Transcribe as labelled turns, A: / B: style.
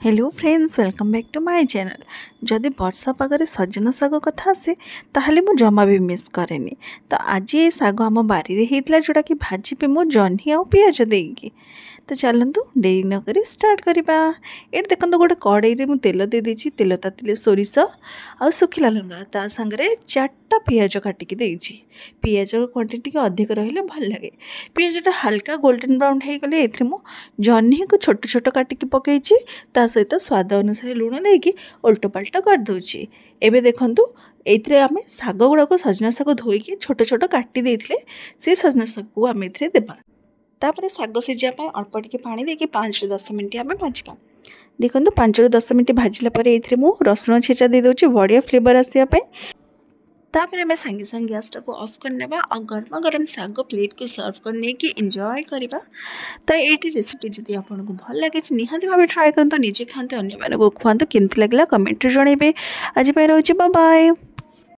A: Hello friends welcome back to my channel. जदि वर्षा पागरे सजना साग कथा आसे ताहले मु जमा भी मिस करेनी। तो आज ये साग आम बारी होता जोटा कि भाजी मु जह्नी आ पिज देकी। तो चलतु डेरी नक स्टार्ट करवा। ये देखो गोटे कड़े मु तेल दे देती। तेल तातिले सोरिष आ सुखिला लंगा ता सांगरे 4टा पिज काटिकी देछि। पिज क्वांटिटी अधिक रहिले भल लगे। पिजटा हल्का गोल्डन ब्राउन हो गले मु जह्नी को छोट छोट काटिकी पकईछि। ता सहित स्वाद अनुसार लुण देकी ओल्ट पाल्ट करदे। एबे देखंतु एइथरे आमे साग गुड़ाक सजना साग धोईकी छोट छोट काटी देइथिले से सजना साग को आमे एथिरे देबा। तापर साग सिझा अल्प टिके पानी देकी 5 ରୁ 10 मिनिट आमे भाजिबा। देखंतु 5 ରୁ 10 मिनिट भाजिला परे एथिरे मु रसुण छेचा दे दोछि बढ़िया फ्लेवर आसिया पे। तापर आमे संगे संगे गैस टाको ऑफ करनेबा और गरमा गरम साग प्लेट को सर्व करने की एंजॉय करबा। तो ये रेसिपी जदि आपको भल लगे निहाती भाव ट्राए करते निजे खाते अन्य मानक खुआते केमती लगला कमेंट रे जनइबे। आज रोचे बाय बाय।